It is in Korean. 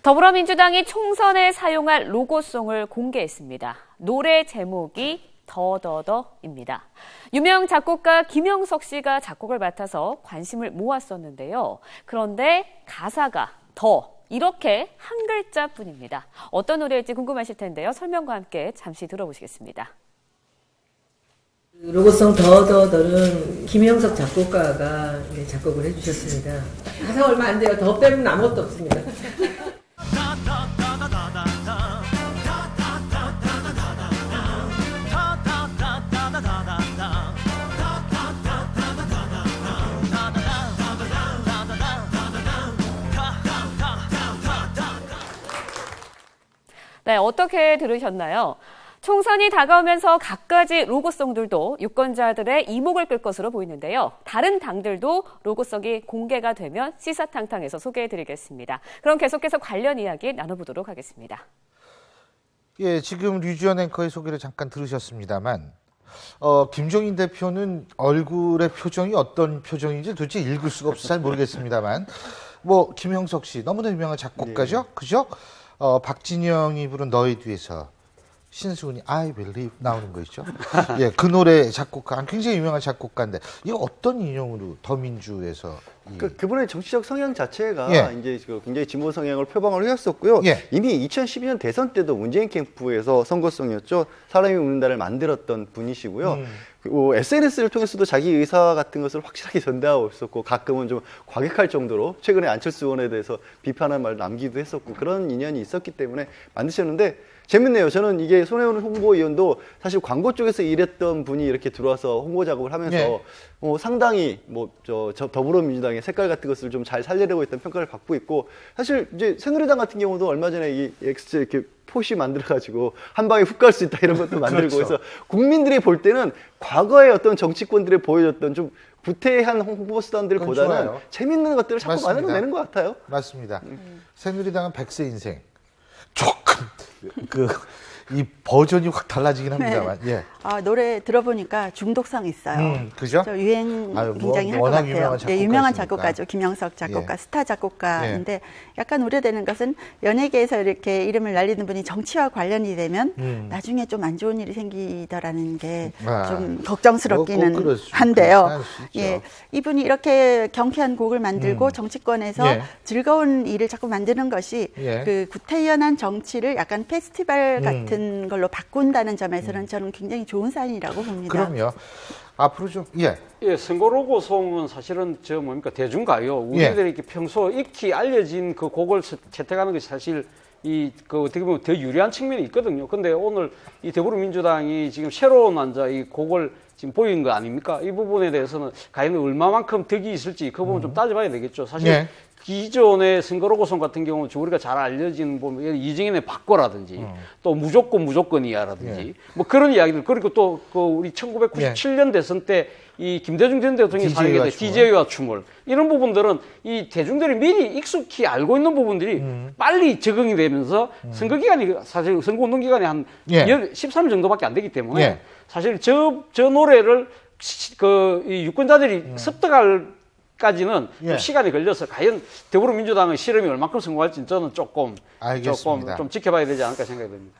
더불어민주당이 총선에 사용할 로고송을 공개했습니다. 노래 제목이 더더더입니다. 유명 작곡가 김영석 씨가 작곡을 맡아서 관심을 모았었는데요. 그런데 가사가 더 이렇게 한 글자뿐입니다. 어떤 노래일지 궁금하실 텐데요. 설명과 함께 잠시 들어보시겠습니다. 로고송 더더더는 김영석 작곡가가 작곡을 해주셨습니다. 가사 얼마 안 돼요. 더 빼면 아무것도 없습니다. 네, 어떻게 들으셨나요? 총선이 다가오면서 갖가지 로고송들도 유권자들의 이목을 끌 것으로 보이는데요. 다른 당들도 로고송이 공개가 되면 시사탕탕에서 소개해드리겠습니다. 그럼 계속해서 관련 이야기 나눠보도록 하겠습니다. 예, 지금 류지연 앵커의 소개를 잠깐 들으셨습니다만 김종인 대표는 얼굴의 표정이 어떤 표정인지 도대체 읽을 수가 없어서 잘 모르겠습니다만 뭐 김영석 씨 너무나 유명한 작곡가죠, 네. 그죠? 박진영이 부른 너의 뒤에서 신승훈이 I Believe 나오는 거 있죠? 예, 그 노래 작곡가, 굉장히 유명한 작곡가인데 이거 어떤 인용으로 더민주에서 그분의 정치적 성향 자체가 예. 이제 굉장히 진보 성향을 표방을 해왔었고요. 예. 이미 2012년 대선 때도 문재인 캠프에서 선거송이었죠. 사람이 웃는다를 만들었던 분이시고요. 그리고 SNS를 통해서도 자기 의사 같은 것을 확실하게 전달하고 있었고 가끔은 좀 과격할 정도로 최근에 안철수 의원에 대해서 비판한 말을 남기도 했었고 그런 인연이 있었기 때문에 만드셨는데 재밌네요. 저는 이게 손혜원 홍보위원도 사실 광고 쪽에서 일했던 분이 이렇게 들어와서 홍보 작업을 하면서 예. 상당히 저 더불어민주당의 색깔 같은 것을 좀 잘 살리려고 했던 평가를 받고 있고 사실 이제 새누리당 같은 경우도 얼마 전에 이 X 이렇게 포시 만들어가지고 한 방에 훅 갈 수 있다 이런 것도 만들고 그렇죠. 해서 국민들이 볼 때는 과거의 어떤 정치권들이 보여줬던 좀 구태한 홍보 수단들보다는 재밌는 것들을 자꾸 만들어내는 것 같아요. 맞습니다. 새누리당은 100세 인생. 조금 이 버전이 확 달라지긴 합니다만. 네. 예. 노래 들어보니까 중독성 있어요. 그죠? 유행 굉장히 할 것 같아요. 유명한 작곡가죠. 김영석 작곡가, 예. 스타 작곡가인데 예. 약간 우려되는 것은 연예계에서 이렇게 이름을 날리는 분이 정치와 관련이 되면 나중에 좀 안 좋은 일이 생기더라는 게 좀 걱정스럽기는 한데요. 예, 이분이 이렇게 경쾌한 곡을 만들고 정치권에서 예. 즐거운 일을 자꾸 만드는 것이 예. 그 구태연한 정치를 약간 페스티벌 같은 걸로 바꾼다는 점에서는 저는 굉장히 좋은 사인이라고 봅니다. 그럼요. 앞으로 좀 예, 선거 로고송은 사실은 대중가요. 우리들이 예. 이렇게 평소 익히 알려진 그 곡을 채택하는 것이 사실 어떻게 보면 더 유리한 측면이 있거든요. 근데 오늘 이 더불어민주당이 지금 새로운 이 곡을 지금 보인 거 아닙니까? 이 부분에 대해서는 과연 얼마만큼 덕이 있을지 그 부분 좀 따져봐야 되겠죠. 사실 예. 기존의 선거 로고송 같은 경우는 우리가 잘 알려진 보면 이정현의 바꿔라든지 또 무조건이야라든지 예. 뭐 그런 이야기들 그리고 또 우리 1997년 대선 때 이 김대중 전 대통령이 사용했던 DJ와 춤을 이런 부분들은 이 대중들이 미리 익숙히 알고 있는 부분들이 빨리 적응이 되면서 선거 기간이 사실 선거 운동 기간이 한 예. 13일 정도밖에 안 되기 때문에 예. 사실 저 노래를 이 유권자들이 습득할 까지는 예. 시간이 걸려서 과연 더불어민주당의 실험이 얼마큼 성공할지 저는 조금 좀 지켜봐야 되지 않을까 생각이 듭니다.